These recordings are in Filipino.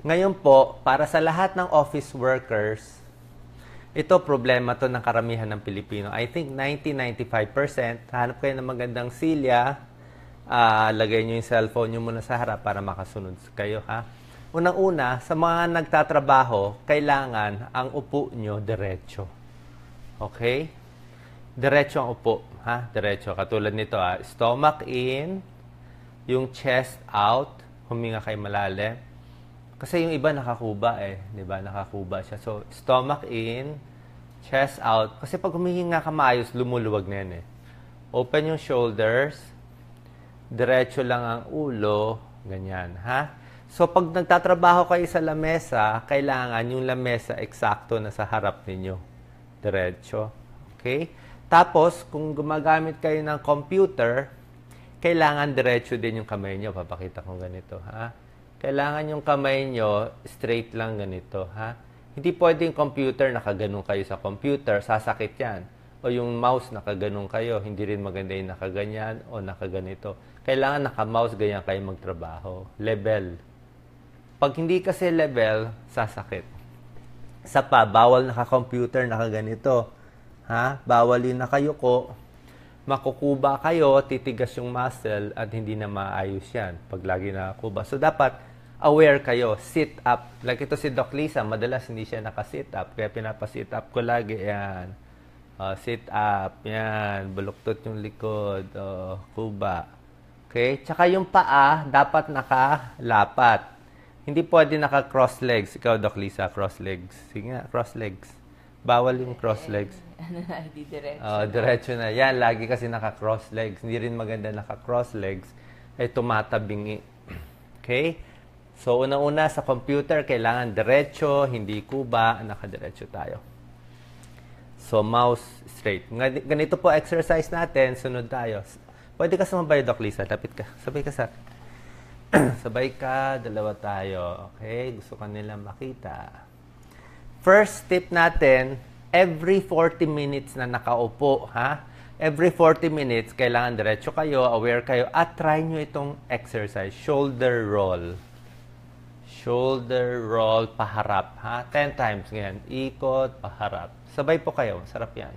Ngayon po, para sa lahat ng office workers, ito problema to ng karamihan ng Pilipino. I think 90-95%, hanap kayo ng magandang silya, lagay nyo yung cellphone nyo muna sa harap para makasunod kayo, ha? Unang-una, sa mga nagtatrabaho, kailangan ang upo nyo diretso. Okay? Diretso ang upo, ha? Diretso. Katulad nito, ha? Stomach in, yung chest out, huminga kayo malalim. Kasi yung iba nakakuba di ba? Nakakuba siya. So, stomach in, chest out. Kasi pag humihinga ka maayos, lumuluwag na yan Open yung shoulders, diretso lang ang ulo, ganyan, ha? So, pag nagtatrabaho kayo sa lamesa, kailangan yung lamesa eksakto na sa harap ninyo. Diretso. Okay? Tapos, kung gumagamit kayo ng computer, kailangan diretso din yung kamay nyo. Papakita ko ganito, ha? Kailangan yung kamay nyo straight lang ganito, ha? Hindi pwede yung computer, nakaganon kayo sa computer, sasakit yan. O yung mouse, nakaganon kayo, hindi rin maganda yung nakaganyan o nakaganito. Kailangan naka-mouse, ganyan kayo magtrabaho. Level. Pag hindi kasi level, sasakit. Isa pa, bawal naka-computer, nakaganito. Ha? Bawal yung nakayuko. Makukuba kayo, titigas yung muscle at hindi na maayos yan pag lagi nakakuba. So, dapat aware kayo. Sit up. Like ito si Doc Lisa, madalas hindi siya naka-sit up. Kaya pinapa-sit up ko lagi. Yan. Sit up. Yan. Buluktot yung likod. Kuba. Okay? Tsaka yung paa, dapat nakalapat. Hindi pwede naka-cross legs. Ikaw, Doc Lisa, cross legs. Sige nga, cross legs. Bawal yung cross legs. Di diretso. Diretso na. Yan, lagi kasi naka-cross legs. Hindi rin maganda naka-cross legs. Ay tumatabingi. Okay? So, una-una sa computer, kailangan diretso, hindi kuba, nakadiretso tayo. So, mouse straight. Ganito po exercise natin, sunod tayo. Pwede ka sumabay, Doc Lisa. Lapit ka. Sabay ka sa sabay ka, dalawa tayo. Okay? Gusto ka nila makita. First tip natin, every 40 minutes na nakaupo, ha? Every 40 minutes, kailangan diretso kayo, aware kayo, at try nyo itong exercise, shoulder roll. Shoulder roll, paharap, ha? 10 times, ganyan. Ikot, paharap. Sabay po kayo, sarap yan.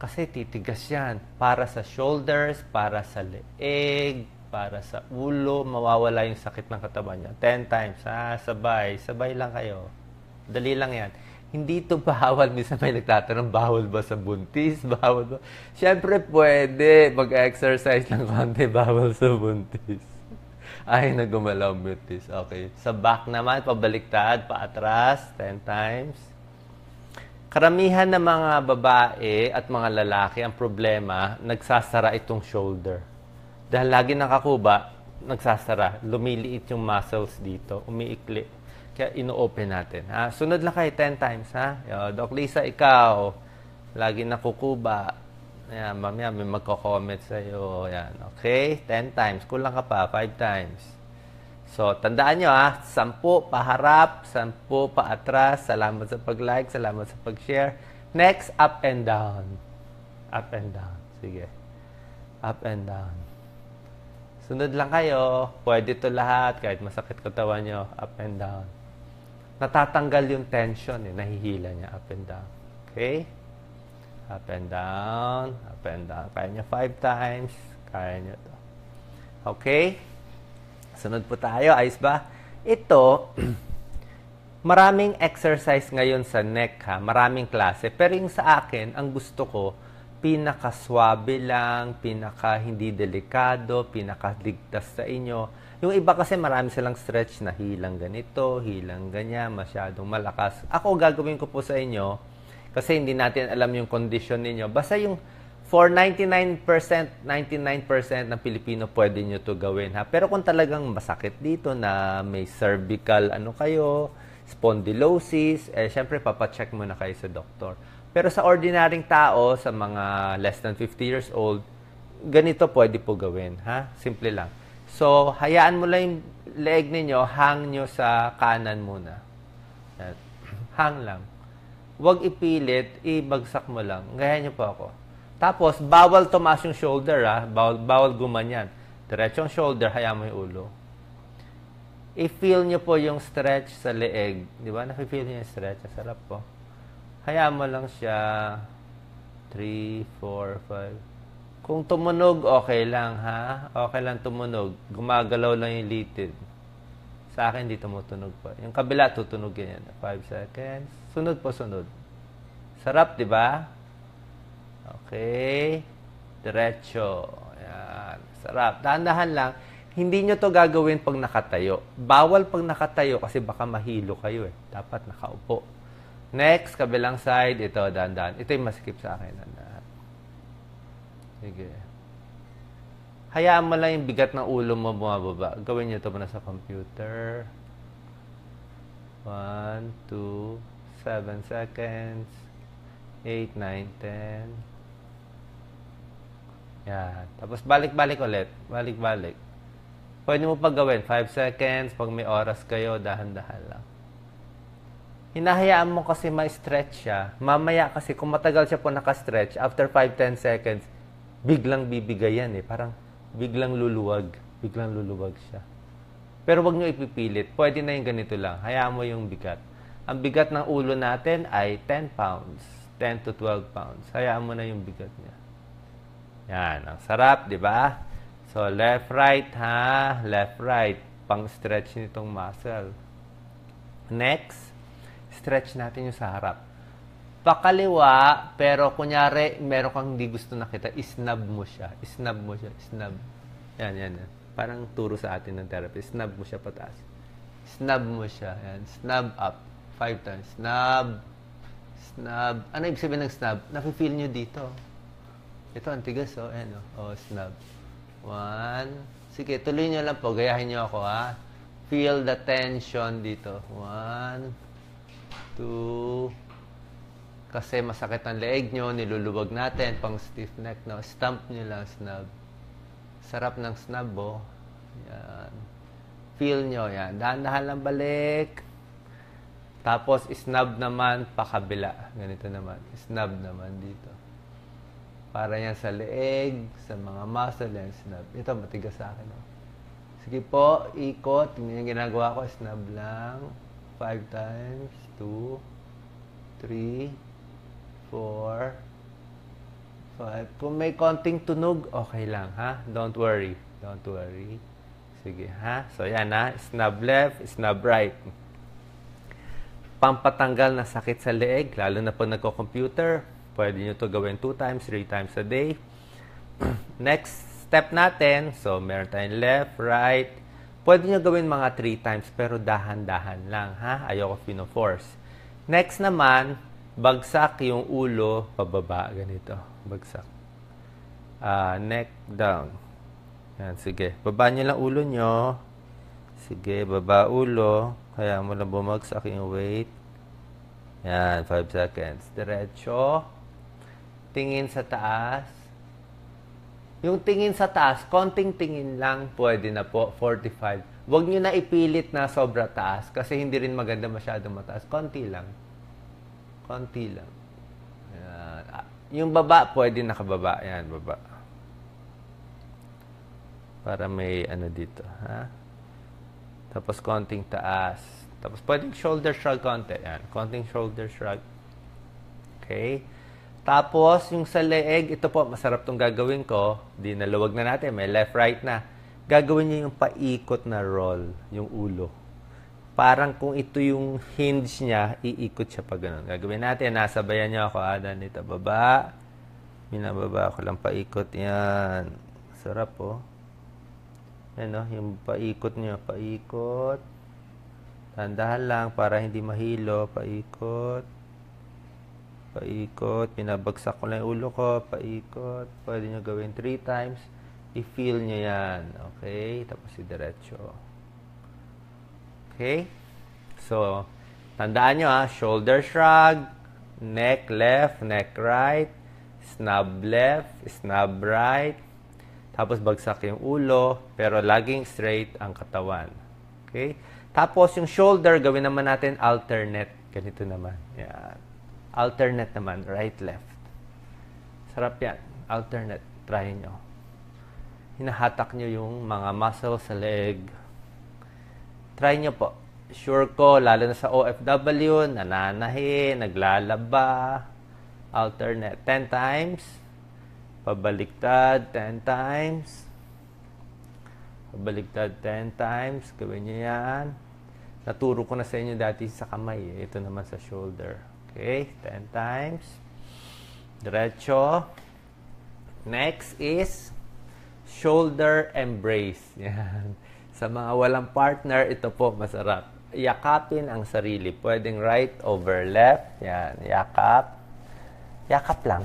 Kasi titigas yan. Para sa shoulders, para sa leeg, para sa ulo, mawawala yung sakit ng katawan niya. 10 times, ha? Sabay. Sabay lang kayo. Dali lang yan. Hindi ito bawal. Minsan may nagtatanong, bawal ba sa buntis? Bawal ba? Siyempre pwede. Mag-exercise ng konti, bawal sa buntis. Ay, nagumalaw buntis. Okay. Sa back naman, pabaliktad, paatras, 10 times. Karamihan ng mga babae at mga lalaki, ang problema, nagsasara itong shoulder. Dahil lagi nakakuba, nagsasara. Lumiliit yung muscles dito. Umiikli. Kaya ino-open natin. Ha? Sunod lang kayo 10 times. Ha? Doc Lisa, ikaw, lagi nakukuba. Ayan, mamaya may magko-comment sa'yo. Ayan, okay? 10 times. Kulang ka pa. 5 times. So, tandaan nyo 10 paharap, 10 paatras. Salamat sa pag-like, salamat sa pag-share. Next, up and down. Up and down. Sige. Up and down. Sunod lang kayo. Pwede to lahat. Kahit masakit katawan nyo. Up and down. Natatanggal yung tension. Nahihila niya. Up and down. Okay? Up and down. Up and down. Kaya nyo 5 times. Kaya nyo to. Okay? Sunod po tayo. Ayos ba? Ito, maraming exercise ngayon sa neck, ha? Maraming klase. Pero yung sa akin, ang gusto ko, pinaka-swabe lang, pinaka-hindi delikado, pinaka-ligtas sa inyo. Yung iba kasi marami silang stretch na hilang ganito, hilang ganyan, masyadong malakas. Ako, gagawin ko po sa inyo, kasi hindi natin alam yung condition ninyo. Basta yung for 99% ng Pilipino, pwede nyo to gawin, ha? Pero kung talagang masakit dito na may cervical, spondylosis, syempre, papacheck muna kayo sa doktor. Pero sa ordinaryong tao, sa mga less than 50 years old, ganito pwede po gawin, ha? Simple lang. So, hayaan mo lang yung leg ninyo, hang nyo sa kanan muna. Hang lang. Huwag ipilit, ibagsak mo lang. Gaya nyo po ako. Tapos, bawal tumaas yung shoulder, ha? Bawal gumanyan. Diretsong shoulder, hayaan mo yung ulo. I-feel nyo po yung stretch sa leeg. Di ba? Nafe-feel nyo yung stretch. Sarap po. Hayaan mo lang siya. 3, 4, 5. Kung tumunog, okay lang, ha? Okay lang tumunog. Gumagalaw lang yung litid. Sa akin, di tumutunog pa. Yung kabila, tutunog yan. 5 seconds. Sunod po, sunod. Sarap, di ba? Okay. Diretso. Ayan. Sarap. Dahan-dahan lang. Hindi nyo to gagawin pag nakatayo. Bawal pag nakatayo kasi baka mahilo kayo eh. Dapat nakaupo. Next, kabilang side. Ito, dahan-dahan. Ito yung masikip sa akin. Dahan-dahan. Sige. Hayaan mo lang yung bigat ng ulo mo bumababa. Gawin nyo ito muna sa computer. 1, 2, 7 seconds. 8, 9, 10. Yan. Tapos balik-balik ulit. Balik-balik. Pwede mo pa gawin. 5 seconds. Pag may oras kayo, dahan-dahan lang. Hinahayaan mo kasi ma-stretch siya. Mamaya kasi kung matagal siya po naka-stretch, after 5-10 seconds, biglang bibigay yan eh. Parang biglang luluwag. Biglang luluwag siya. Pero wag nyo ipipilit. Pwede na yung ganito lang. Hayaan mo yung bigat. Ang bigat ng ulo natin ay 10 pounds. 10 to 12 pounds. Hayaan mo na yung bigat niya. Yan. Ang sarap, di ba? So, left, right, ha? Left, right. Pang-stretch nitong muscle. Next, stretch natin yung sa harap. Pakaliwa, pero kunyari, meron kang hindi gusto nakita, isnab mo siya. Isnab mo siya. Isnab. Yan, yan, yan. Parang turo sa atin ng therapy. Snub mo siya pataas. Snub mo siya. Yan. Snub up. 5 times. Snub. Snub. Ano ibig sabihin ng snub? Nafe-feel nyo dito. Ito, ang tigas, oh. Ayan, oh. Oh, snub. 1. Sige, tuloy nyo lang po. Gayahin nyo ako, ha. Feel the tension dito. 1, 2. Kasi masakit ang leeg nyo. Niluluwag natin. Pang stiff neck, no. Stamp nyo lang, snub. Sarap ng snub, oh. Yan. Feel nyo, yan. Dahan-dahan lang balik. Tapos, snub naman pakabila. Ganito naman. Snub naman dito. Para yan sa leeg, sa mga muscle, yan, snub. Ito, matigas sa akin, oh. Sige po, ikot. Tingnan yung ginagawa ko. Snub lang. 5 times. 2, 3, 4, 5. Kung may konting tunog, okay lang, ha? Don't worry. Don't worry. Sige, ha? So, yan, ha? Snub left, snub right. Pampatanggal na sakit sa leeg, lalo na pag nagko-computer, pwede nyo to gawin 2 times, 3 times a day. Next step natin, so, meron tayong left, right. Pwede nyo gawin mga 3 times, pero dahan-dahan lang, ha? Ayoko pino-force. Next naman, bagsak yung ulo, pababa, ganito. Bagsak. Neck down. Yan, sige. Baba nyo lang ulo nyo. Sige, baba ulo. Kaya mo lang bumagsak yung weight. Yan, 5 seconds. Diretso. Tingin sa taas. Yung tingin sa taas, konting tingin lang, pwede na po, 45. Huwag nyo na ipilit na sobra taas kasi hindi rin maganda masyadong mataas. Konti lang. Konti lang. Yan. Yung baba, pwede nakababa. Yan, baba. Para may ano dito. Ha? Tapos, konting taas. Tapos, pwedeng shoulder shrug konti. Yan. Konting shoulder shrug. Okay? Tapos, yung sa leeg, ito po, masarap tong gagawin ko. Di naluwag na natin. May left, right na. Gagawin niyo yung paikot na roll. Yung ulo. Parang kung ito yung hinge niya, iikot siya pa ganun. Gagawin natin, nasabayan niyo ako, dito, baba. Binababa ko lang paikot. Yan. Sarap, oh. Yan, oh, yung paikot niyo, paikot. Tandahan lang para hindi mahilo, paikot. Paikot. Pinabagsak ko lang yung ulo ko, paikot. Pwede niyo gawin 3 times. I-feel niyo yan. Okay? Tapos i-diretso. Okay? So, tandaan nyo, shoulder shrug, neck left, neck right, snub left, snub right, tapos bagsak yung ulo, pero laging straight ang katawan. Okay? Tapos yung shoulder, gawin naman natin alternate. Ganito naman. Yan. Alternate naman, right, left. Sarap yan. Alternate. Try nyo. Hinahatak nyo yung mga muscle sa leg. Try nyo po. Sure ko, lalo na sa OFW, nananahi, naglalaba, alternate 10 times, pabaliktad 10 times, pabaliktad 10 times, gawin nyo yan. Naturo ko na sa inyo dati sa kamay, ito naman sa shoulder. Okay, 10 times, diretso. Next is shoulder embrace. Yan. Sa mga walang partner, ito po masarap. Yakapin ang sarili. Pwedeng right over left. Yan, yakap. Yakap lang.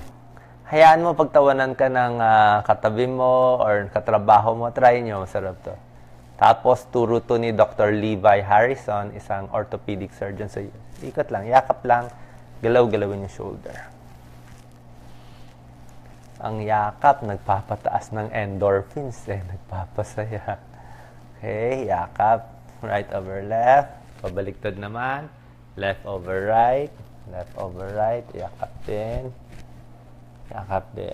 Hayaan mo pagtawanan ka ng katabi mo or katrabaho mo. Try nyo, masarap to. Tapos, turo to ni Dr. Levi Harrison, isang orthopedic surgeon. So, ikot lang, yakap lang, galaw-galawin yung shoulder. Ang yakap, nagpapataas ng endorphins, nagpapasaya. Okay, yakap, right over left, pabaliktad naman, left over right, yakap din. Yakap din.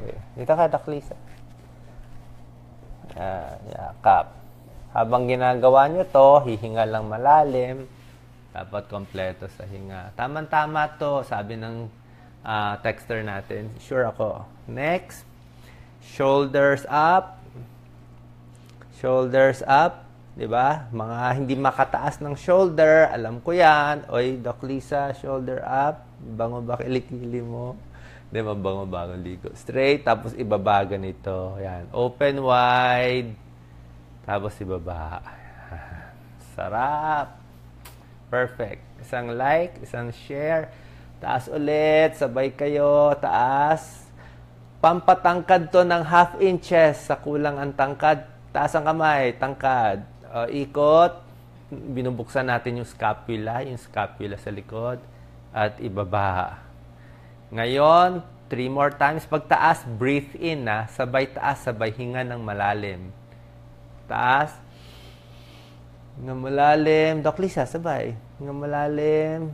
Okay, dito ka, Doc Lisa. Yakap. Habang ginagawa nyo to, hihinga lang malalim. Dapat kompleto sa hinga. Tama-tama to, sabi ng texter natin. Sure ako. Next. Shoulders up. Shoulders up. Diba? Mga hindi makataas ng shoulder. Alam ko yan. Oy, Doc Lisa, shoulder up. Bango ba kilikili mo? Hindi, mabango-bango ligo. Straight, tapos ibaba ganito. Yan. Open wide. Tapos ibaba. Sarap. Perfect. Isang like, isang share. Taas ulit. Sabay kayo. Taas. Pampatangkad to ng 1/2 inches sa kulang ang tangkad. Taas ang kamay. Tangkad. Ikot. Binubuksan natin yung scapula. Yung scapula sa likod. At ibaba. Ngayon, 3 more times. Pagtaas, breathe in na. Sabay taas, sabay hinga ng malalim. Taas. Hinga malalim. Doc Lisa, sabay. Hinga malalim.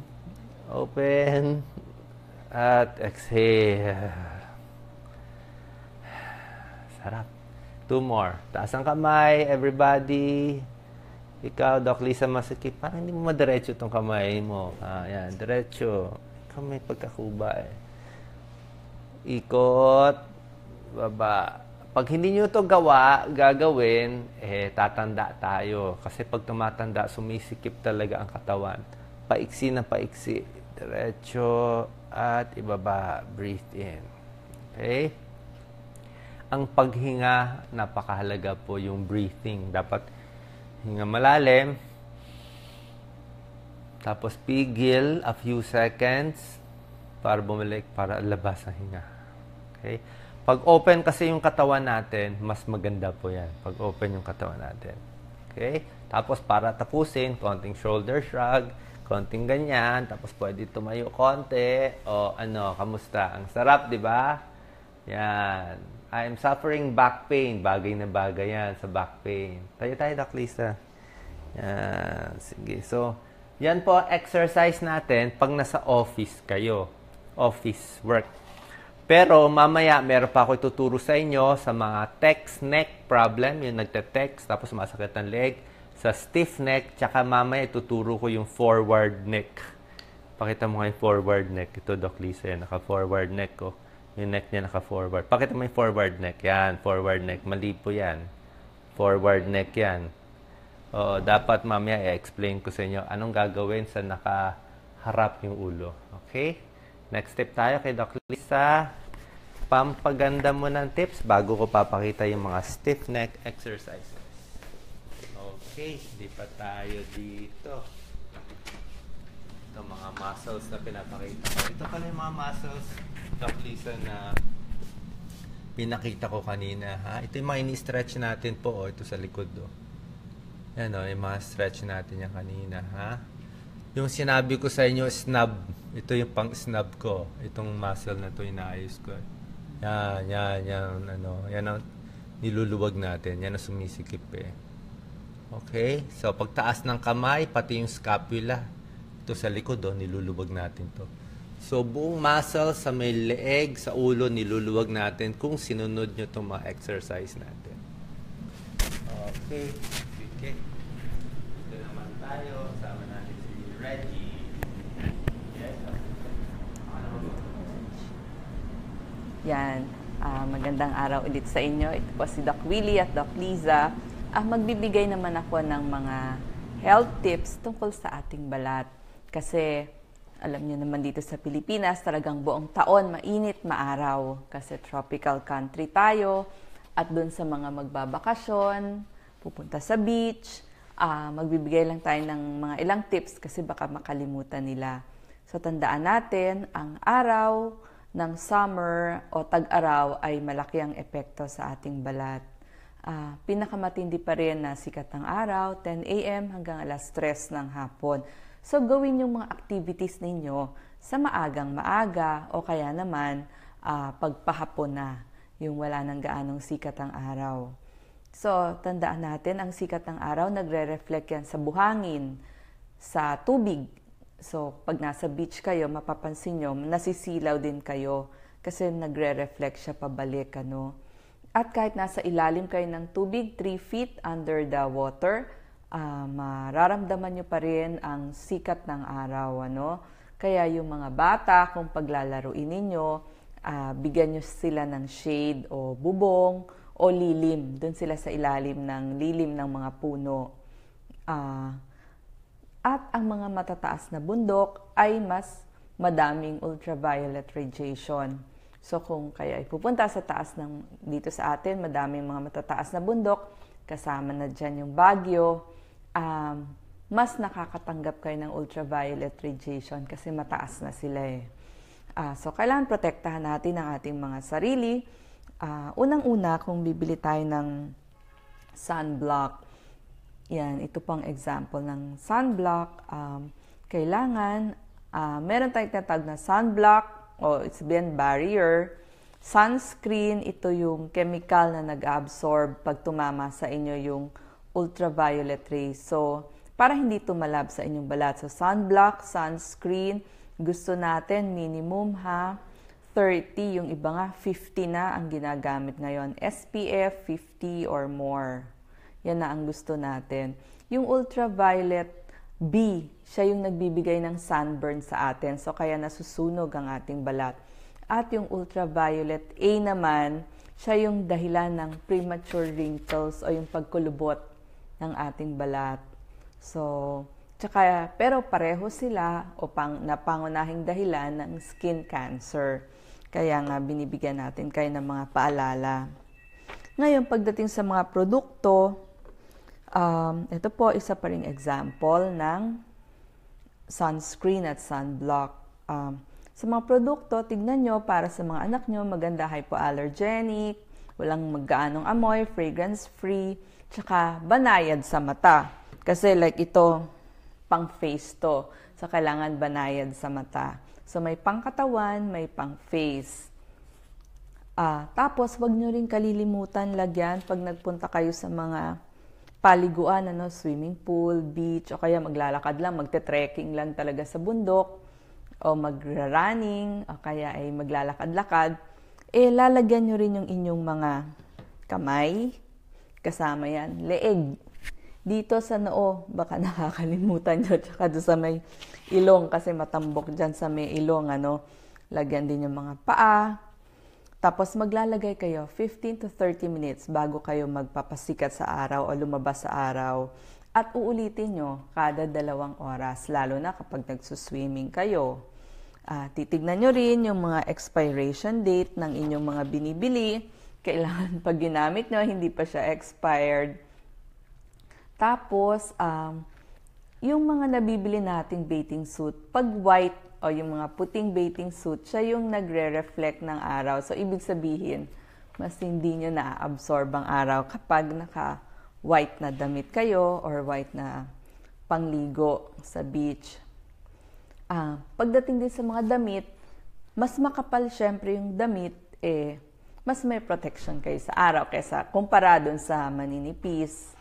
Open. At exhale. Sarap. 2 more. Taas ang kamay, everybody. Ikaw, Doc Lisa, masikip. Parang hindi mo madiretso itong kamay mo. Yan, diretso. Ikaw may pagkakuba Ikot, baba. Pag hindi nyo ito gagawin, tatanda tayo. Kasi pag tumatanda, sumisikip talaga ang katawan. Paiksi na paiksi. Diretso at ibaba. Breathe in. Okay? Ang paghinga, napakahalaga po yung breathing. Dapat hinga malalim. Tapos pigil a few seconds para bumalik, para labas ang hinga. Okay? Pag open kasi yung katawan natin, mas maganda po yan. Pag open yung katawan natin. Okay? Tapos para tapusin, konting shoulder shrug, konting ganyan, tapos pwede tumayo konti, o kamusta? Ang sarap, di ba? Yan. I'm suffering back pain. Bagay na bagay yan sa back pain. Tayo, Doc Lisa. Yan. Sige. So, yan po exercise natin pag nasa office kayo. Office work. Pero mamaya meron pa ako ituturo sa inyo sa mga text neck problem, yung nagte-text tapos masakit ang leg, sa stiff neck, tsaka mamaya ituturo ko yung forward neck. Pakita mo nga yung forward neck. Ito, Doc Lisa, yan, naka-forward neck ko. Yung neck niya naka-forward. Pakita mo yung forward neck. Yan, forward neck. Mali po yan. Forward neck yan. Dapat mamaya i-explain ko sa inyo anong gagawin sa nakaharap yung ulo. Okay? Next step tayo kay Doc Lisa. Pampaganda mo ng tips bago ko papakita yung mga stiff neck exercises. Okay, di pa tayo dito. Ito mga muscles na pinapakita ko. Ito pala yung mga muscles, Doc Lisa, na pinakita ko kanina. Ito yung mga ini-stretch natin po. Ito sa likod. Yan yung mga stretch natin yan kanina. Yung sinabi ko sa inyo, snub. Ito yung pang-snub ko. Itong muscle na ito, inaayos ko. Yan ang niluluwag natin. Yan ang sumisikip Okay? So, pagtaas ng kamay, pati yung scapula. Ito sa likod, niluluwag natin to. So, buong muscle sa may leeg, sa ulo, niluluwag natin kung sinunod nyo itong mga exercise natin. Okay. Yan. Magandang araw ulit sa inyo. Ito po si Doc Willie at Doc Liza. Magbibigay naman ako ng mga health tips tungkol sa ating balat. Kasi alam niyo naman dito sa Pilipinas, talagang buong taon mainit, maaraw. Kasi tropical country tayo. At doon sa mga magbabakasyon, pupunta sa beach, magbibigay lang tayo ng mga ilang tips kasi baka makalimutan nila. So tandaan natin, ang araw ng summer o tag-araw ay malaki ang epekto sa ating balat. Pinakamatindi pa rin na sikat ng araw, 10 a.m. hanggang alas 3 ng hapon. So gawin yung mga activities ninyo sa maagang maaga o kaya naman pagpahapon na, yung wala nang gaanong sikat ang araw. So tandaan natin, ang sikat ng araw nagre-reflect yan sa buhangin, sa tubig. So, pag nasa beach kayo, mapapansin nyo, nasisilaw din kayo kasi nagre-reflect siya pabalik, ano. At kahit nasa ilalim kayo ng tubig, 3 feet under the water, mararamdaman nyo pa rin ang sikat ng araw, ano. Kaya yung mga bata, kung paglalaruin ninyo, bigyan nyo sila ng shade o bubong o lilim. Doon sila sa ilalim ng lilim ng mga puno. At ang mga matataas na bundok ay mas madaming ultraviolet radiation. So kung kayo ay pupunta sa taas ng dito sa atin, madaming mga matataas na bundok, kasama na dyan yung Baguio, mas nakakatanggap kayo ng ultraviolet radiation kasi mataas na sila eh. So kailangan protektahan natin ang ating mga sarili. Unang-una, kung bibili tayo ng sunblock, yan, ito pang example ng sunblock. Kailangan, meron tayong tinatawag na sunblock o it's been barrier. Sunscreen, ito yung chemical na nag-absorb pag tumama sa inyo yung ultraviolet rays. So, para hindi tumalab sa inyong balat. So, sunblock, sunscreen, gusto natin minimum 30, yung iba nga 50 na ang ginagamit ngayon. SPF 50 or more. Yan na ang gusto natin. Yung ultraviolet B, siya yung nagbibigay ng sunburn sa atin. So, kaya nasusunog ang ating balat. At yung ultraviolet A naman, siya yung dahilan ng premature wrinkles o yung pagkulubot ng ating balat. So, pero pareho sila o napangunahing dahilan ng skin cancer. Kaya nga binibigyan natin kayo ng mga paalala. Ngayon, pagdating sa mga produkto, ito po, isa pa ring example ng sunscreen at sunblock. Sa mga produkto, tignan nyo, para sa mga anak nyo, maganda hypoallergenic, walang maggaanong amoy, fragrance-free, tsaka banayad sa mata. Kasi like ito, pang face to. So, kailangan banayad sa mata. So, may pangkatawan, may pang face. Tapos, wag nyo rin kalilimutan lagyan pag nagpunta kayo sa mga paliguan, swimming pool, beach, o kaya maglalakad lang, magte-trekking lang talaga sa bundok, o magra-running, o kaya ay maglalakad-lakad, lalagyan nyo rin yung inyong mga kamay, kasama yan, leeg. Dito sa noo, baka nakakalimutan nyo, tsaka doon sa may ilong, kasi matambok dyan sa may ilong, lagyan din yung mga paa. Tapos maglalagay kayo 15 to 30 minutes bago kayo magpapasikat sa araw o lumabas sa araw. At uulitin nyo kada 2 oras, lalo na kapag nagsuswimming kayo. Titignan nyo rin yung mga expiration date ng inyong mga binibili. Kailangan pag ginamit nyo, hindi pa siya expired. Tapos, yung mga nabibili nating bathing suit, pag white o yung mga puting bathing suit, siya yung nagre-reflect ng araw. So, ibig sabihin, mas hindi nyo na-absorb ang araw kapag naka-white na damit kayo or white na pangligo sa beach. Pagdating din sa mga damit, mas makapal syempre yung damit, mas may protection kayo sa araw kaysa kumpara dun sa maninipis.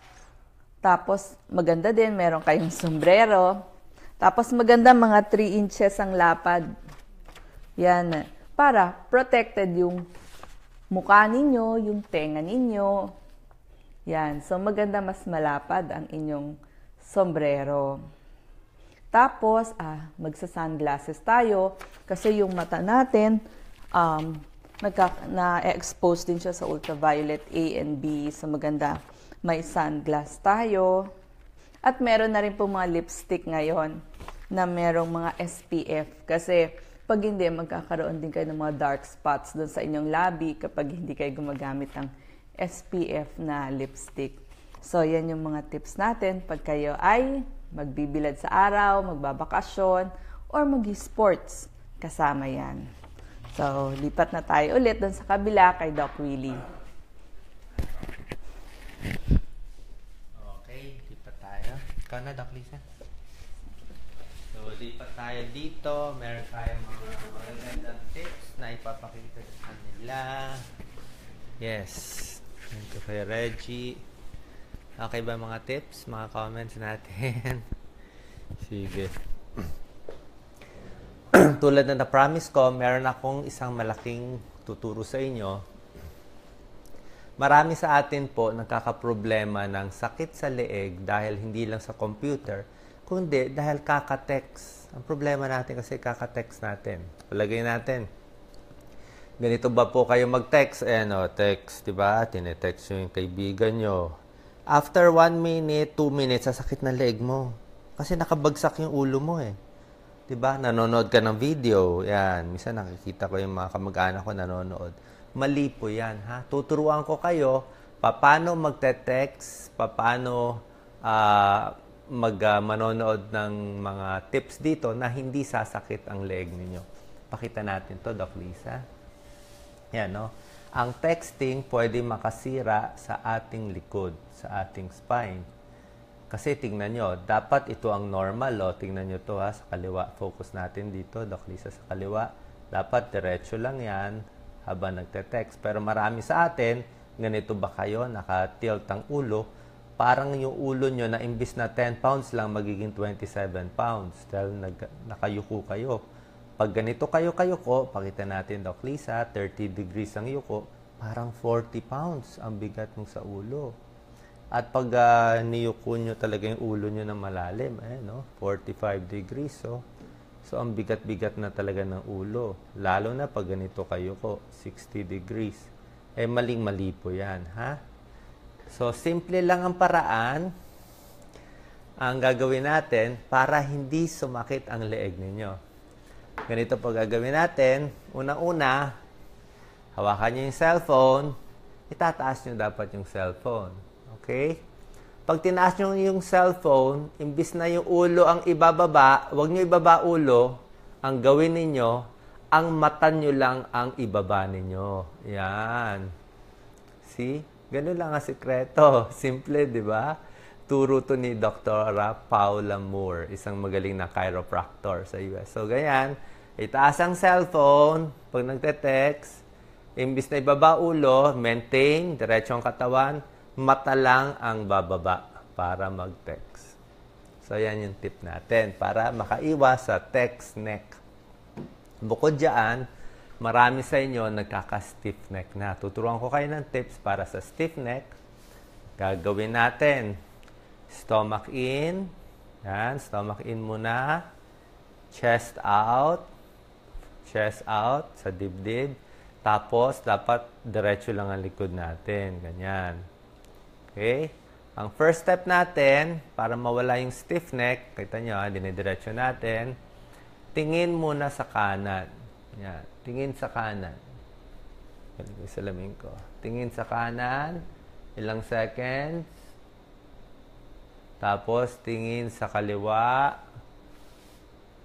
Tapos, maganda din, meron kayong sombrero. Tapos maganda mga 3 inches ang lapad. Yan. Para protected yung mukha ninyo, yung tenga ninyo. Yan. So maganda mas malapad ang inyong sombrero. Tapos, magsa-sunglasses tayo kasi yung mata natin, na-expose din siya sa ultraviolet A and B. So maganda, may sunglass tayo. At meron na rin po mga lipstick ngayon na merong mga SPF. Kasi pag hindi, magkakaroon din kayo ng mga dark spots doon sa inyong labi kapag hindi kayo gumagamit ng SPF na lipstick. So yan yung mga tips natin pag kayo ay magbibilad sa araw, magbabakasyon, or mag-sports. Kasama yan. So, lipat na tayo ulit doon sa kabila kay Doc Willie. Okay, lipat tayo. Ikaw na, Doc Lisa. So, lipat tayo dito. Meron tayong mga magandang tips na ipapakita sa kanila. Yes. Ito kay Reggie. Okay ba mga tips, mga comments natin? Sige. Tulad na na-promise ko, meron akong isang malaking tuturo sa inyo. Marami sa atin po nagkakaproblema ng sakit sa leeg dahil hindi lang sa computer, kundi dahil kaka-text. Ang problema natin kasi kaka-text natin. Palagay natin, ganito ba po kayo mag-text? Text, diba? Tinetext yung kaibigan nyo. After 1 minute, 2 minutes, sasakit na leeg mo. Kasi nakabagsak yung ulo mo eh. Diba? Nanonood ka ng video. Yan. Minsan nakikita ko yung mga kamag-anak ko nanonood. Mali po yan. Ha? Tuturuan ko kayo paano magte-text, paano manonood ng mga tips dito na hindi sasakit ang leg ninyo. Pakita natin to, Doc Lisa. Yan, no? Ang texting pwede makasira sa ating likod, sa ating spine. Kasi tingnan nyo, dapat ito ang normal. Tingnan nyo to sa kaliwa. Focus natin dito, Doc Lisa, sa kaliwa. Dapat diretso lang yan habang nagte-text. Pero marami sa atin, ganito ba kayo, naka-tilt ang ulo? Parang yung ulo nyo na imbis na 10 pounds lang, magiging 27 pounds. Dahil nakayuko kayo. Pag ganito kayo-kayuko, pakita natin, Doc Lisa, 30 degrees ang yuko, parang 40 pounds ang bigat mo sa ulo. At pag niyuko nyo talaga yung ulo nyo na malalim, 45 degrees. So, ang bigat-bigat na talaga ng ulo. Lalo na pag ganito kayo ko, 60 degrees. Maling-mali po yan, ha? So, simple lang ang paraan ang gagawin natin para hindi sumakit ang leeg ninyo. Ganito po gagawin natin. Una-una, hawakan nyo yung cellphone. Itataas nyo dapat yung cellphone. Okay? Pag tinaas nyo yung cellphone, imbis na yung ulo ang ibababa, huwag nyo ibaba ulo, ang gawin ninyo, ang mata nyo lang ang ibaba ninyo. Yan. See? Ganun lang ang sikreto. Simple, di ba? Turo to ni Dr. Paula Moore, isang magaling na chiropractor sa US. So, ganyan. Itaas ang cellphone pag nagte-text. Imbis na ibaba ulo, maintain, diretso ang katawan, mata lang ang bababa para mag-text. So, yan yung tip natin para makaiwas sa text neck. Bukod dyan, marami sa inyo nagkaka-stiff neck na. Tuturuan ko kayo ng tips para sa stiff neck. Gagawin natin. Stomach in. Yan, stomach in muna. Chest out. Chest out sa dibdib. Tapos, dapat diretso lang ang likod natin. Ganyan. Okay? Ang first step natin, para mawala yung stiff neck, kita nyo, dinidiretso natin, tingin muna sa kanan. Yan. Tingin sa kanan. Galing sa salamin ko. Tingin sa kanan. Ilang seconds. Tapos, tingin sa kaliwa.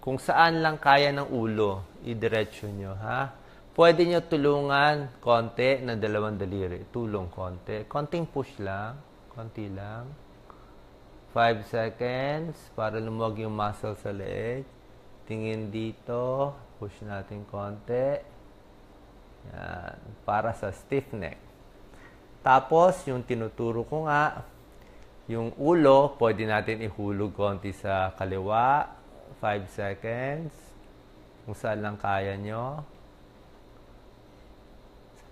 Kung saan lang kaya ng ulo, idiretso nyo, ha? Pwede nyo tulungan konti ng dalawang daliri. Tulong konti. Konting push lang. Konti lang. 5 seconds para lumuwag yung muscle sa leeg. Tingin dito. Push natin konti. Yan. Para sa stiff neck. Tapos, yung tinuturo ko nga, yung ulo, pwede natin ihulog konti sa kaliwa. 5 seconds. Kung saan lang kaya nyo.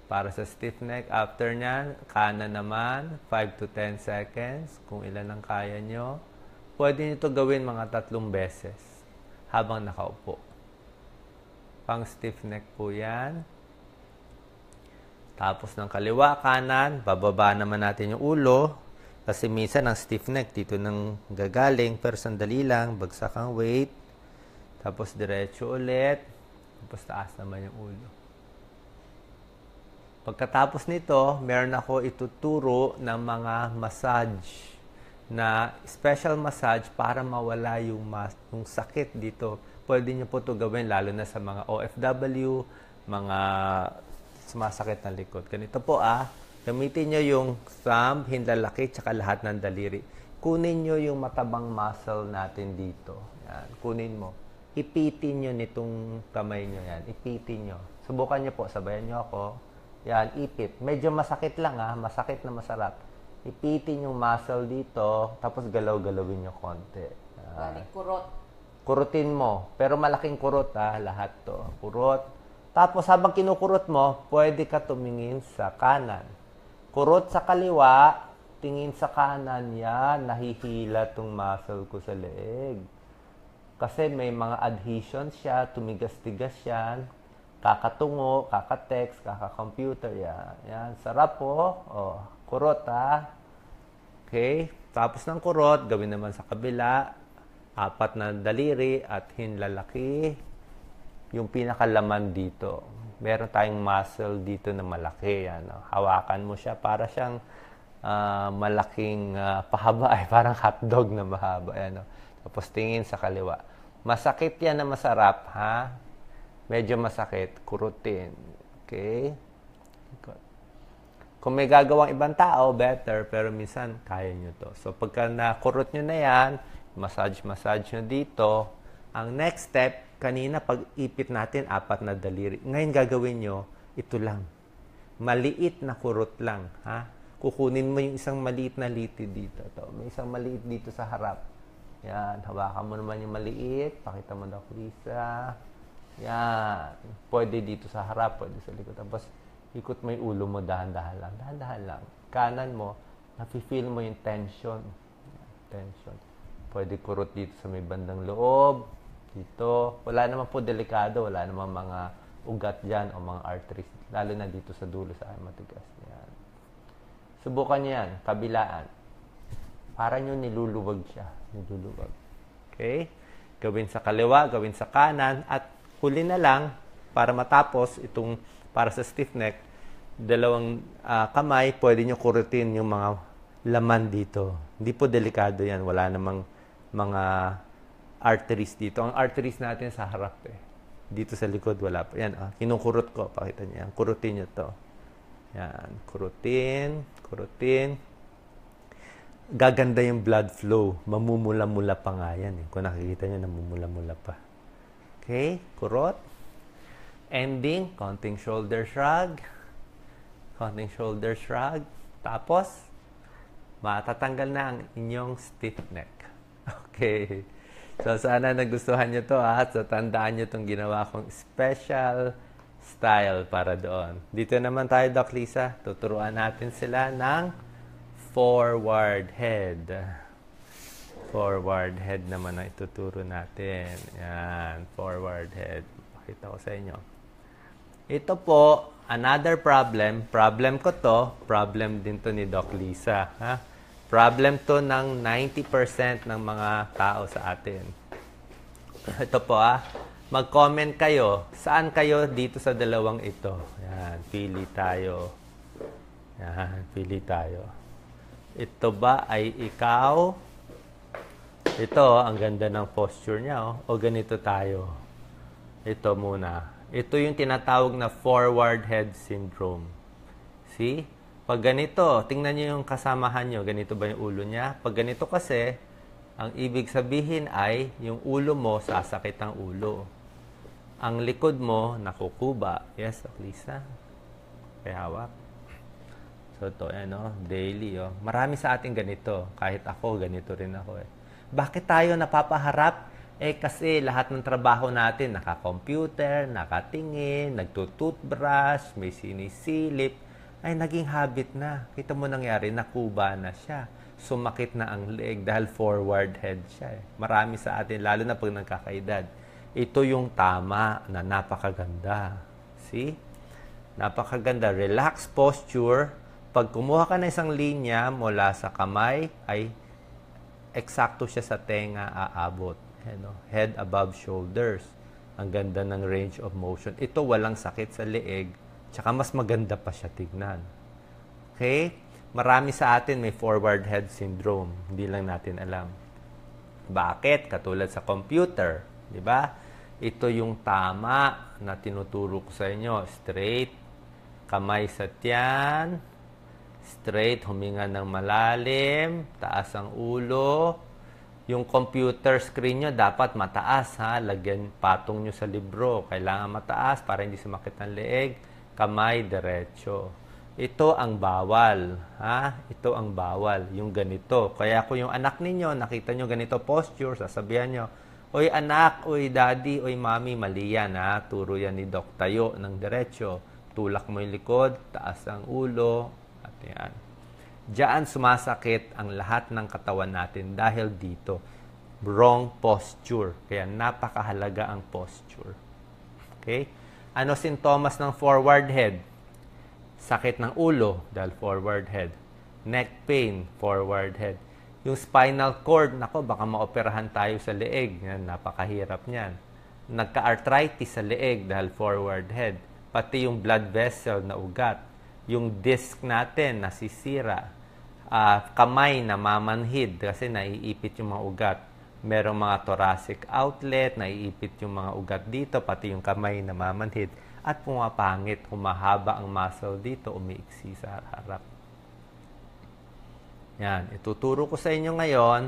Para sa stiff neck, after nyan, kanan naman, 5 to 10 seconds, kung ilan ang kaya nyo. Pwede nyo ito gawin mga 3 beses habang nakaupo. Pang stiff neck po yan. Tapos ng kaliwa, kanan, bababa naman natin yung ulo. Kasi minsan ang stiff neck dito nang gagaling. Pero sandali lang, bagsak ang weight. Tapos diretso ulit. Tapos taas naman yung ulo. Pagkatapos nito, meron ako ituturo ng mga massage. Na special massage para mawala yung sakit dito. Pwede nyo po ito gawin lalo na sa mga OFW, mga sumasakit ng likod. Ganito po gamitin nyo yung thumb, hinlalaki, tsaka lahat ng daliri. Kunin nyo yung matabang muscle natin dito. Yan, kunin mo. Ipitin nyo nitong kamay nyo yan. Ipitin nyo. Subukan nyo po, sabayan nyo ako. Yan, ipit. Medyo masakit lang masakit na masarap. Ipitin yung muscle dito, tapos galaw-galawin nyo konti. Kurot. Kurutin mo. Pero malaking kurot lahat to. Kurot. Tapos habang kinukurot mo, pwede ka tumingin sa kanan. Kurot sa kaliwa, tingin sa kanan, yan, nahihila tong muscle ko sa leeg. Kasi may mga adhesions siya, tumigas-tigas yan, kakatungo, kakatext, kaka-computer, yan. Yan, sarap po. Kurot Okay, tapos ng kurot, gawin naman sa kabila, 4 na daliri at hinlalaki. Yung pinakalaman dito. Meron tayong muscle dito na malaki. Hawakan mo siya para siyang malaking pahaba. Parang hotdog na mahaba. Tapos tingin sa kaliwa. Masakit yan na masarap, Medyo masakit. Kurutin. Okay? Kung may gagawang ibang tao, better. Pero minsan, kaya nyo to. So, pagka nakurot nyo na yan, massage nyo dito. Ang next step, kanina pag-ipit natin, 4 na daliri. Ngayon gagawin nyo, ito lang. Maliit na kurot lang. Kukunin mo yung isang maliit na liti dito. May isang maliit dito sa harap. Yan. Hawakan mo naman yung maliit. Pakita mo daw, Lisa. Yan. Pwede dito sa harap, pwede sa likod. Tapos, ikot mo yung ulo mo, dahan-dahan lang. Dahan-dahan lang. Kanan mo, nafe-feel mo yung tension. Tension. Pwede kurot dito sa may bandang loob. Dito. Wala naman po delikado. Wala naman mga ugat dyan o mga arteries. Lalo na dito sa dulo sa matigas. Yan. Subukan nyo yan. Kabilaan. Para nyo niluluwag siya. Niluluwag. Okay? Gawin sa kaliwa, gawin sa kanan. At huli na lang, para matapos itong para sa stiff neck, 2 kamay, pwede nyo kurutin yung mga laman dito. Hindi po delikado yan. Wala namang mga arteries dito. Ang arteries natin sa harap Dito sa likod, wala pa. Yan, kinukurot ko. Pakita niyo yan. Kurutin nyo to. Yan. Kurutin. Gaganda yung blood flow. Mamumula-mula pa nga yan. Kung nakikita nyo, namumula-mula pa. Okay? Kurot. Ending. Counting shoulder shrug. Tapos, matatanggal na ang inyong stiff neck. Okay. So, sana nagustuhan nyo to at so, tandaan nyo itong ginawa kong special style para doon. Dito naman tayo, Doc Lisa. Tuturuan natin sila ng forward head. Forward head naman ang ituturo natin. Yan, forward head. Pakita ko sa inyo. Ito po, another problem. Problem ko to. Problem din to ni Doc Lisa. Problem to ng 90% ng mga tao sa atin. Ito po mag-comment kayo. Saan kayo dito sa dalawang ito? Yan, pili tayo. Ito ba ay ikaw? Ito, ang ganda ng posture niya. O ganito tayo. Ito muna. Ito yung tinatawag na forward head syndrome. See? Pag ganito, tingnan nyo yung kasamahan nyo. Ganito ba yung ulo niya? Pag ganito kasi, ang ibig sabihin ay yung ulo mo, sasakit ang ulo. Ang likod mo, nakukuba. Yes, Lisa? Kaya hawak. So, ito, daily. Marami sa atin ganito. Kahit ako, ganito rin ako. Bakit tayo napapaharap? Kasi lahat ng trabaho natin, naka-computer, nakatingin, nagtutoothbrush, may sinisilip, ay naging habit na. Kita mo nangyari, nakuba na siya. Sumakit na ang leg dahil forward head siya. Marami sa atin, lalo na pag nagkakaedad. Ito yung tama na napakaganda. See? Napakaganda. Relaxed posture. Pag kumuha ka ng isang linya mula sa kamay, ay eksakto siya sa tenga aabot. Head above shoulders. Ang ganda ng range of motion. Ito walang sakit sa leeg. Tsaka mas maganda pa siya tignan. Okay? Marami sa atin may forward head syndrome. Hindi lang natin alam. Bakit? Katulad sa computer. Di ba? Ito yung tama na tinuturo ko sa inyo. Straight. Kamay sa tiyan. Straight. Huminga ng malalim. Taas ang ulo. Yung computer screen nyo dapat mataas, ha? Lagyan patong nyo sa libro. Kailangan mataas para hindi sumakit ang leeg. Kamay, diretso. Ito ang bawal, ha? Ito ang bawal, yung ganito. Kaya kung yung anak ninyo, nakita nyo ganito posture, sasabihan nyo, oy anak, oy daddy, oy mami, mali yan, ha? Turo yan ni Doc. Tayo ng diretso. Tulak mo yung likod, taas ang ulo, at yan. Diyan sumasakit ang lahat ng katawan natin dahil dito. Wrong posture. Kaya napakahalaga ang posture. Okay? Ano sintomas ng forward head? Sakit ng ulo dahil forward head. Neck pain, forward head. Yung spinal cord, nako, baka maoperahan tayo sa leeg. Yan, napakahirap niyan. Nagka-arthritis sa leeg dahil forward head. Pati yung blood vessel na ugat. Yung disc natin nasisira. Kamay na mamanhid kasi naiipit yung mga ugat. Merong mga thoracic outlet, naiipit yung mga ugat dito, pati yung kamay na mamanhid. At pumapangit, humahaba ang muscle dito, umiiksi sa harap. Yan, ituturo ko sa inyo ngayon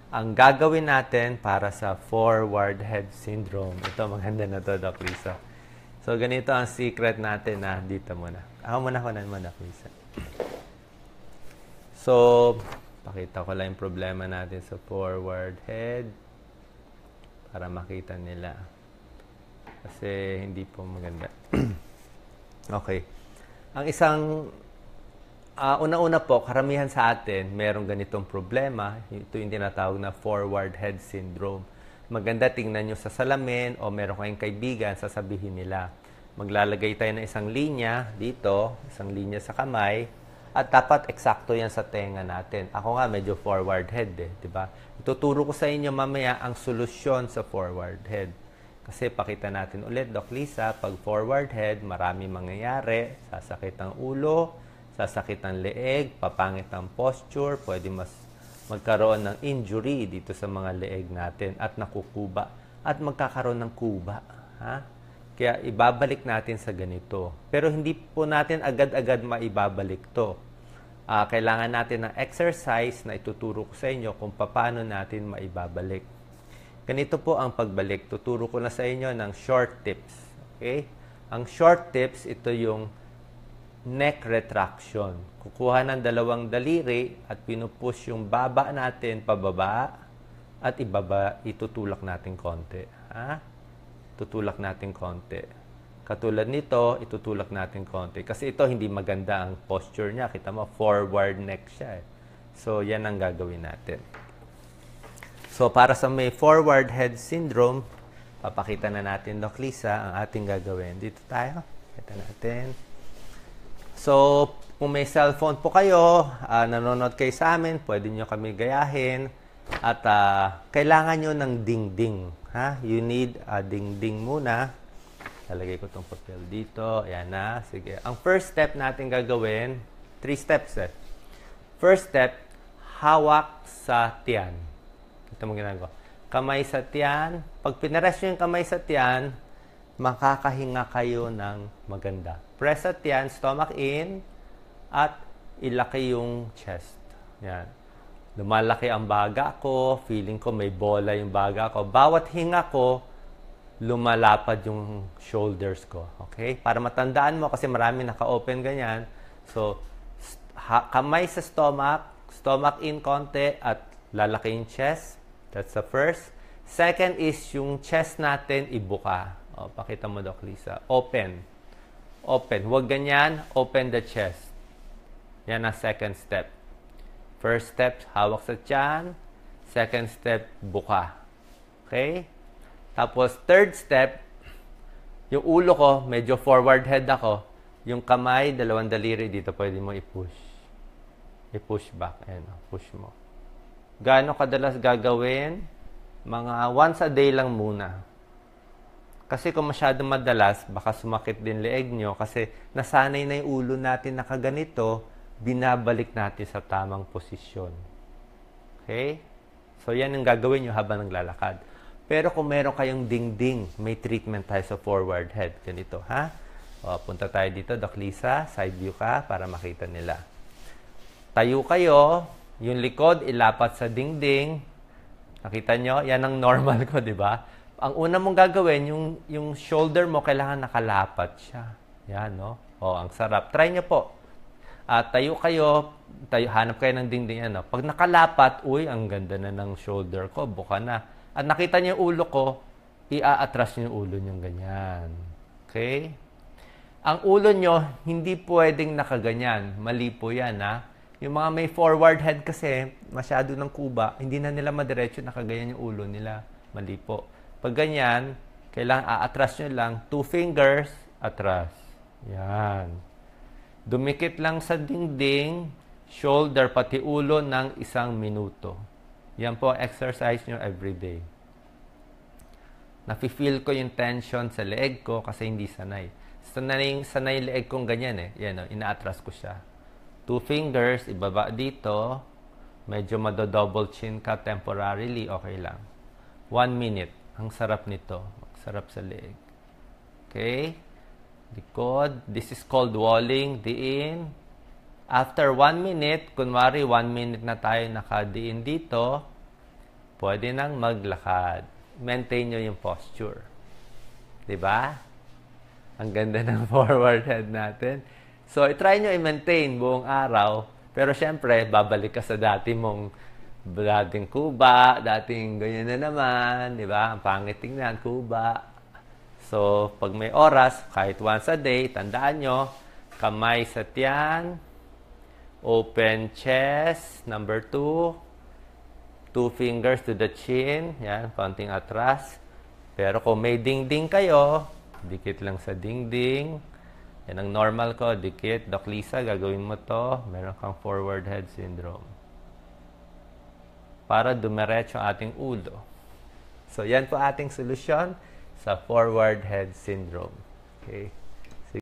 ang gagawin natin para sa forward head syndrome. Ito, maganda na to, Doc Lisa. So, ganito ang secret natin na dito muna. Ako muna, Doc Lisa. So, pakita ko lang yung problema natin sa forward head para makita nila. Kasi hindi po maganda. Okay. Ang isang, una-una po, karamihan sa atin, merong ganitong problema. Ito yung tinatawag na forward head syndrome. Maganda tingnan nyo sa salamin o meron kayong kaibigan, sasabihin nila. Maglalagay tayo ng isang linya dito, isang linya sa kamay, at dapat eksakto yan sa tenga natin. Ako nga, medyo forward head di ba? Ituturo ko sa inyo mamaya ang solusyon sa forward head. Kasi pakita natin ulit, Doc Lisa, pag forward head, marami mangyayari. Sasakit ang ulo, sasakit ang leeg, papangit ang posture, pwede magkaroon ng injury dito sa mga leeg natin at nakukuba. At magkakaroon ng kuba. Ha? Kaya ibabalik natin sa ganito. Pero hindi po natin agad-agad maibabalik to. Kailangan natin ng exercise na ituturo ko sa inyo kung paano natin maibabalik. Ganito po ang pagbalik. Tuturo ko na sa inyo ng short tips. Okay? Ang short tips, ito yung neck retraction. Kukuha ng dalawang daliri at pinupush yung baba natin pababa at itutulak natin konti. Ha? Tutulak natin konti. Katulad nito, itutulak natin konti. Kasi ito, hindi maganda ang posture niya. Kita mo, forward neck siya. So, yan ang gagawin natin. So, para sa may forward head syndrome, papakita na natin, Doc Lisa, ang ating gagawin. Dito tayo. Kita natin. So, kung may cellphone po kayo, nanonood kayo sa amin, pwede nyo kami gayahin. At kailangan nyo ng ding-ding. Ha? You need a ding-ding muna. Lalagay ko itong papel dito. Ayan na. Sige. Ang first step natin gagawin, 3 steps First step, hawak sa tiyan. Ito mo ginagawa. Kamay sa tiyan. Pag pinares nyo yung kamay sa tiyan, makakahinga kayo ng maganda. Press sa tiyan, stomach in, at ilaki yung chest. Yan. Lumalaki ang baga ko. Feeling ko may bola yung baga ko. Bawat hinga ko, lumalapad yung shoulders ko. Okay? Para matandaan mo, kasi marami naka-open ganyan. So, kamay sa stomach in konti, at lalaki yung chest. That's the first. Second is yung chest natin ibuka. O, pakita mo, Doc Lisa. Open. Open. Huwag ganyan. Open the chest. Yan ang second step. First step, hawak sa tiyan. Second step, buka. Okay? Tapos, third step, Yung ulo ko, medyo forward head ako. Yung kamay, dalawang daliri dito, pwede mo i-push. I-push back. Ayan, push mo. Gaano kadalas gagawin? Mga once a day lang muna. Kasi kung masyadong madalas, baka sumakit din leeg nyo kasi nasanay na yung ulo natin na kaganito, binabalik natin sa tamang posisyon. Okay? So, yan ang gagawin nyo habang naglalakad. Pero kung meron kayong dingding, may treatment tayo sa forward head. Ganito, ha? O, punta tayo dito, Doc Lisa. Side view ka para makita nila. Tayo kayo. Yung likod, ilapat sa dingding. Nakita nyo? Yan ang normal ko, di ba? Ang una mong gagawin, yung shoulder mo, kailangan nakalapat siya. Yan, no? O, ang sarap. Try nyo po. Tayo kayo, hanap kayo ng dingding. Ano? Pag nakalapat, uy, ang ganda na ng shoulder ko. Buka na. At nakita niyo yung ulo ko, i-atras niyo yung ulo niyo ganyan. Okay? Ang ulo niyo, hindi pwedeng nakaganyan. Mali po yan, ha? Yung mga may forward head kasi, masyado ng kuba, hindi na nila madiretso nakaganyan yung ulo nila. Mali po. Pag ganyan, kailangan a-atras nyo lang, 2 fingers, atras. Yan. Dumikit lang sa dingding, shoulder, pati ulo ng 1 minuto. Yan po exercise nyo everyday. Nafe-feel ko yung tension sa leeg ko kasi hindi sanay. Sanay leeg kong ganyan eh. Yan, ina-atras ko siya. 2 fingers, ibaba dito. Medyo mado-double chin ka temporarily, okay lang. 1 minute. Ang sarap nito. Sarap sa leeg. Okay? Likod. This is called walling. Diin. After 1 minute, kunwari 1 minute na tayo nakadiin dito, pwede nang maglakad. Maintain nyo yung posture. Diba? Ang ganda ng forward head natin. So, try nyo i-maintain buong araw. Pero syempre, babalik ka sa dating kuba, dating ganyan na naman, di ba? Ang pangit tingnan, kuba. So, pag may oras, kahit once a day, tandaan nyo, kamay sa tiyan, open chest, number 2, 2 fingers to the chin, yan, konting atras. Pero kung may dingding kayo, dikit lang sa dingding. Yan ang normal ko, dikit. Doc Lisa, gagawin mo to, meron kang forward head syndrome. Para dumiretso ang ating ulo. So, yan po ating solusyon sa forward head syndrome. Okay?